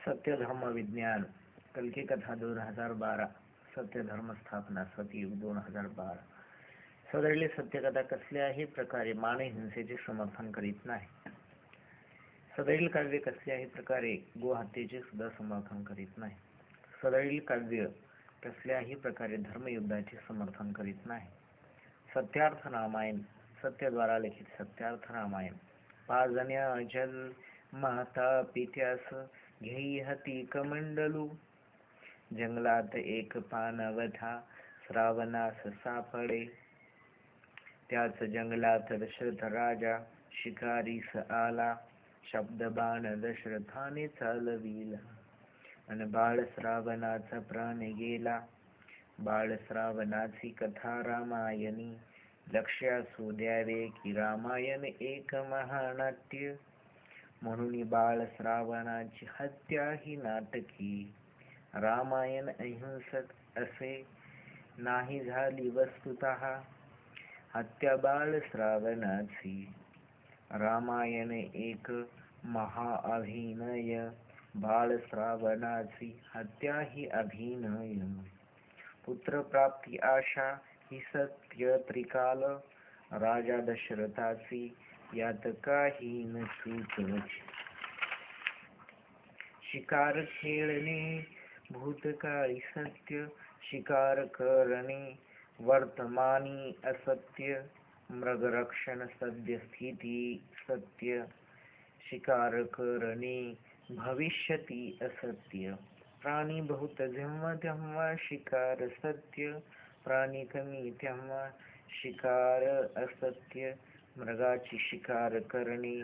सत्य धर्म विज्ञान कल्की कथा 2012 सत्य धर्म स्थापना सतयुग 2012 सदरील सत्यकथा कसल्याही प्रकारे मानहिंसेचे समर्थन करीत नाही. सदरील काव्य कसल्याही प्रकारे गोहत्येचे सुद्धा समर्थन करीत नाही. सदरील काव्य कसल्याही प्रकारे धर्मयुद्धाचे समर्थन करीत नाही. सत्यार्थ रामायण सत्यद्वारा लिखित सत्यार्थ रामायण पाजण्या जल माता पित्यास घेई हती कमंडलू जंगलात एक पानवथा श्रावणास सापडे त्याच जंगलात दशरथ राजा शिकारीस आला शब्द बाण दशरथाने चालविला अन बाळ श्रावणाचा प्राण गेला. बाळ श्रावणाची कथा रामायणी लक्षासू द्यावे की रामायण एक महानाट्य म्हणून बाळ श्रावणाची हत्या ही नाटकी. रामायण अहिंसक असे नाही झाली वस्तुतः हत्या बाळ श्रावणाची. रामायण एक महाअभिनय बाळ श्रावणाची हत्या ही अभिनय. पुत्रप्राप्ती आशा ही सत्य त्रिकाल राजा दशरथाची यात काही न चूक. शिकार खेळणे भूतकाळी सत्य शिकार करणे वर्तमानी असत्य मृगरक्षण सद्य स्थिती सत्य शिकार करणे भविष्यती असत्य. प्राणी बहुत जेव्हा तेव्हा शिकार सत्य प्राणी कमी तेव्हा शिकार असत्य. मृगाची शिकार करणे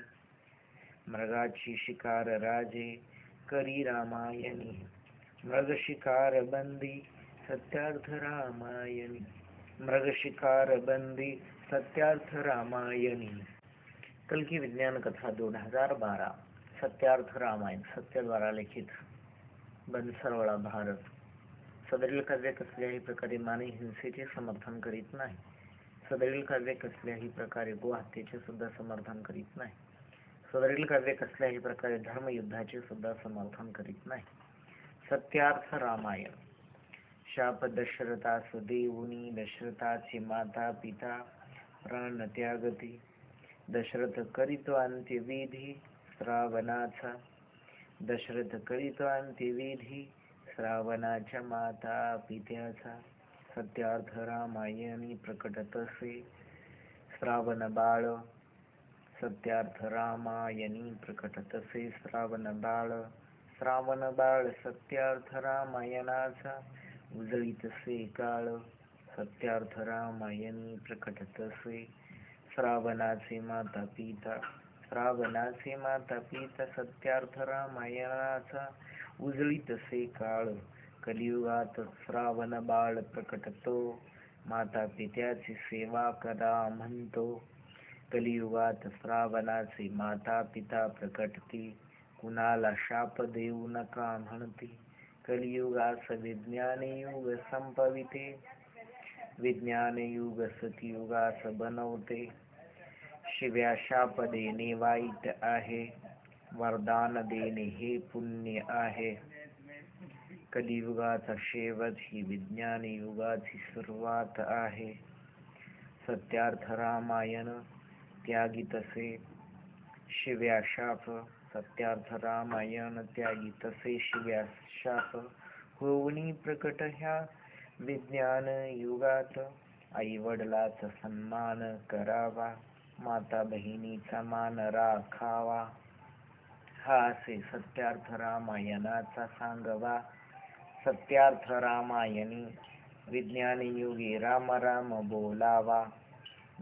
मृगाची शिकार राजे करी रामायणी. मृग शिकार बंदी सत्यार्थ रामायणी. मृग शिकार बंदी सत्यार्थ रामायणी. कल्की विज्ञान कथा 2012 सत्यार्थ रामायण सत्यद्वारा लिखित बनसरवळा भारत. सदरील काव्य कसल्याही प्रकारे मानहिंसेचे समर्थन करीत नाही. सदरील काव्य कसल्याही प्रकारे गोहत्येचे सुद्धा समर्थन करीत नाही. सदरील काव्य कसल्याही प्रकारे धर्मयुद्धाचे सुद्धा समर्थन करीत नाही. सत्यार्थ रामायण शाप दशरथास देऊनी दशरथाची माता पिता प्राण त्यागती. दशरथ करीतो अंत्यविधी श्रावणाचा. दशरथ करीतो अंत्यविधी श्रावणाच्या माता पित्याचा. सत्यार्थ रामायणी प्रकट तसे श्रावण बाळ. सत्यार्थ रामायणी प्रकट तसे श्रावण बाळ. श्रावण बाळ सत्यार्थ रामायणाचा उजळीतसे काळ. सत्यार्थ रामायणी प्रकट तसे श्रावणाचे माता पिता. श्रावणाचे माता पिता सत्यार्थ रामायणाचा उजळीतसे काळ. कलियुगात श्रावण बाळ प्रकटतो माता पित्याची सेवा करा म्हणतो. कलियुगात श्रावणाचे माता पिता प्रकटती कुणाला शाप देऊ नका म्हणती. कलियुगास विज्ञान युग संपविते विज्ञान युग सतयुगास बनवते. शिव्या शाप देणे वाईट आहे वरदान देणे हे पुण्य आहे. कलियुगाचा शेवट ही विज्ञान युगाची सुरुवात आहे. सत्यार्थ रामायण त्यागी तसे शिव्या शाप. सत्यार्थ रामायण त्यागी तसे शिव्या शाप होऊनी प्रकट ह्या विज्ञान युगात. आई वडिलाचा सन्मान करावा माता बहिणीचा मान राखावा हा असे सत्यार्थ रामायणाचा सांगवा. सत्यार्थ रामायणी विज्ञान युगी राम राम बोलावा.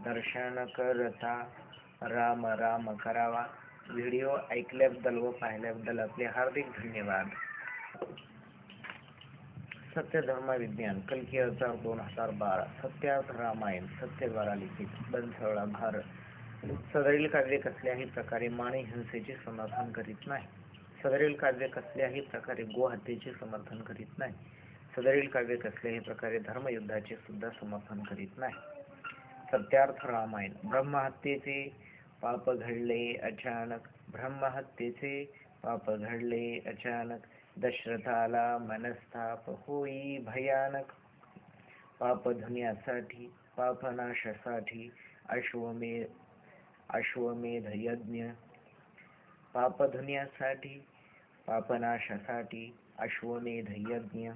दर्शन करता राम राम करावा. व्हिडिओ ऐकल्याबद्दल व पाहिल्याबद्दल आपले हार्दिक धन्यवाद. सत्य धर्म विज्ञान कल्की अवतार 2012 सत्यार्थ रामायण सत्यद्वारा लिखित बनसरवळा भारत. सदरील काव्य कसल्याही प्रकारे मानहिंसेचे समर्थन करीत नाही. सदरील काव्य कसल्याही प्रकारे गोहत्येचे समर्थन करीत नाही. सदरील काव्य कसल्याही प्रकारे धर्मयुद्धाचे सुद्धा समर्थन करीत नाही. सत्यार्थ रामायण ब्रह्महत्येचे पाप घडले अचानक, ब्रह्महत्येचे पाप घडले अचानक, दशरथाला मनस्ताप होई भयानक. पाप धुण्यासाठी, पापनाशासाठी अश्वमेध यज्ञ. पाप धुण्यासाठी, पापनाशासाठी अश्वमेध यज्ञ.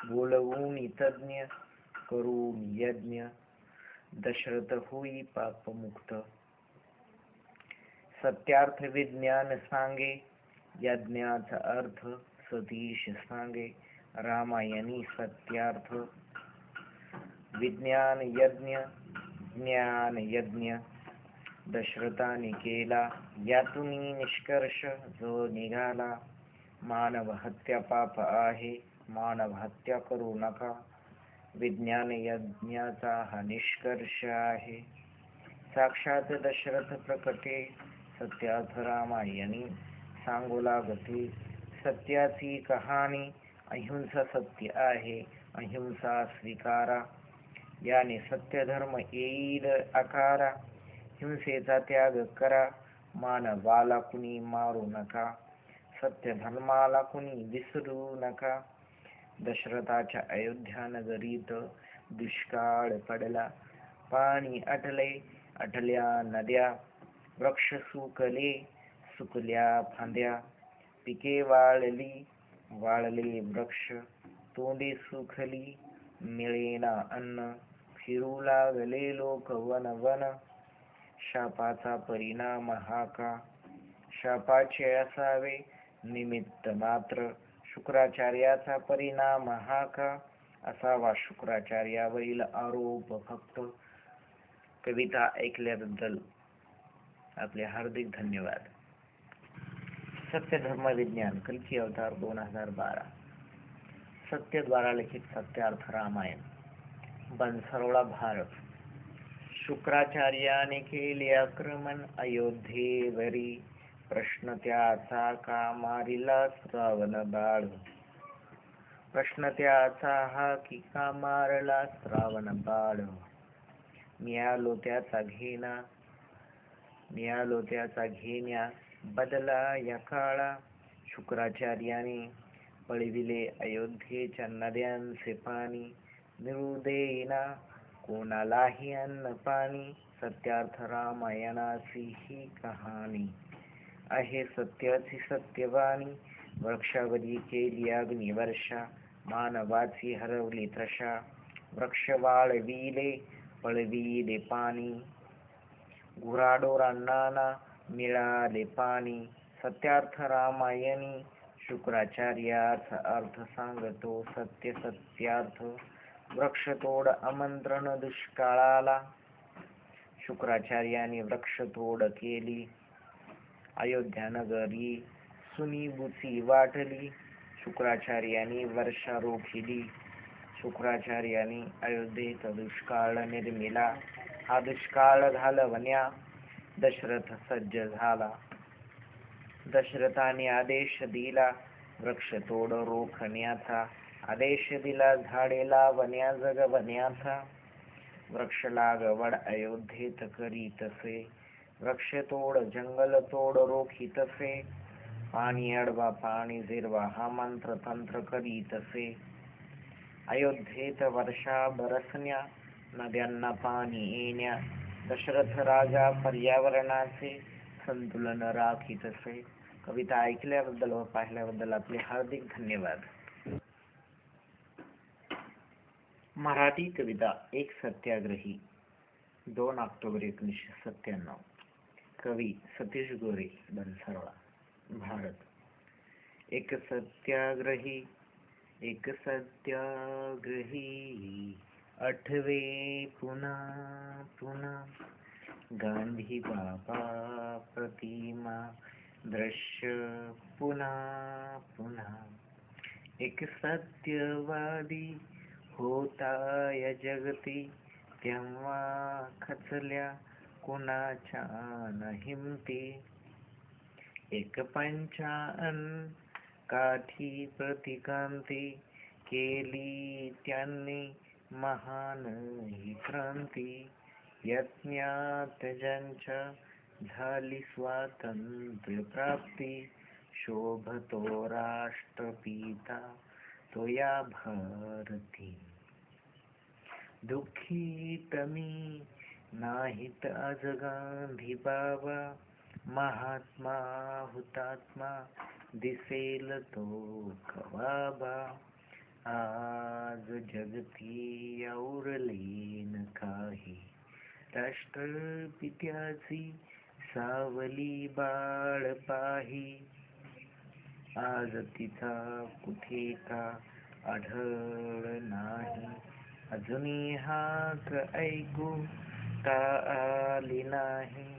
बोलवून तज्ञ, करून यज्ञ, दशरथ होई पापमुक्त. सत्यार्थ विज्ञान सांगे, यज्ञाचा अर्थ सतीश सांगे. रामायणी सत्यार्थ, विज्ञान यज्ञ, ज्ञान यज्ञ. दशरथाने केला यातून निष्कर्ष जो निघाला. मानव हत्या पाप आहे, मानव हत्या करू नका. विज्ञान यज्ञाचा हा निष्कर्ष आहे. साक्षात दशरथ प्रकटे, सत्यार्थ रामायणी सांगू लागते. सत्याची कहाणी, अहिंसा सत्य आहे, अहिंसा स्वीकारा. याने सत्य धर्म येईल आकारा. हिंसेचा त्याग करा, मानवाला कुणी मारू नका. सत्य धर्माला कुणी विसरू नका. दशरथाच्या अयोध्या नगरीत दुष्काळ पडला. पाणी आटले, आटल्या नद्या. वृक्ष सुकले, सुकल्या फांद्या. पिके वाळली, वाळले वृक्ष. तोंडे सुखली, मिळेना अन्न. फिरू लागले लोक वन वन. शापाचा परिणाम हा का? शापाचे असावे निमित्त मात्र. शुक्राचार्याचा परिणाम हा का? असावा शुक्राचार्यावरील आरोप फक्त. कविता ऐकल्याबद्दल आपले हार्दिक धन्यवाद. सत्य धर्म विज्ञान कल्की अवतार 2012. सत्य द्वारा लिखित सत्यार्थ रामायण. बनसरोळा भारत. शुक्राचार्याने केले आक्रमण अयोध्येवरी. प्रश्न त्याचा का मारिला रावण बाळ. प्रश्न त्याचा हा की का मारला रावण बाळ. मिळालो त्याचा घेण्या बदला या काळा. शुक्राचार्याने पळविले अयोध्येच्या नद्यांचे पाणी. मिळू देईना कोणालाही अन्न पाणी. सत्यार्थ रामायणाची ही कहाणी आहे सत्याची सत्यवाणी. वृक्षावरी केली अग्निवर्षा, मानवाची हरवली त्रषा. वृक्ष वाळविले, पळविले पाणी. गुराढोरांना मिळाले पाणी. सत्यार्थ रामायणी शुक्राचार्याचा अर्थ सांगतो सत्य सत्यार्थ. वृक्षतोड आमंत्रण दुष्काळाला. शुक्राचार्याने वृक्षतोड केली. अयोध्या नगरी सुनीबुची वाटली. शुक्राचार्याने वर्षा रोखिली. शुक्राचार्याने अयोध्येत दुष्काळ निर्मिला. हा दुष्काळ घालवण्या दशरथ सज्ज झाला. दशरथाने आदेश दिला वृक्षतोड रोखण्याचा. आदेश दिला झाडे लावण्या जगवण्याचा. वृक्ष लागवड अयोध्येत करीतसे. वृक्षतोड जंगलतोड रोखीतसे. पाणी अडवा पाणी जिरवा हा मंत्र तंत्र करीतसे. अयोध्येत वर्षा बरसण्या, नद्यांना पाणी येण्या. दशरथ राजा पर्यावरणाचे संतुलन राखीतसे. कविता ऐकल्याबद्दल व पाहिल्याबद्दल आपले हार्दिक धन्यवाद. मराठी कविता एक सत्याग्रही 2 ऑक्टोबर 1997. कवी सतीश गोरे, बनसरोळा भारत. एक सत्याग्रही आठवे पुन्हा पुन्हा. गांधी बाबा प्रतिमा दृश्य पुन्हा पुन्हा. एक सत्यवादी होता या जगती. तेव्हा खचल्या कुणाच्या न हिमती. एक पंचाअन काठी प्रतिकांती. केली त्यांनी महान ही क्रांती. यज्ञात ज्यांच्या झाली स्वातंत्र्य प्राप्ती, शोभतो राष्ट्रपिता तो या भारती. दुःखी तमी नाहीत आज गांधी बाबा, महात्मा हुतात्मा दिसेल तो कवाबा. आज जगती औरलेन काही, राष्ट्रपित्याची सावली बाळ पाही. आज तिचा कुठे का आढळ नाही, अजूनही हाक ऐकू का आली नाही.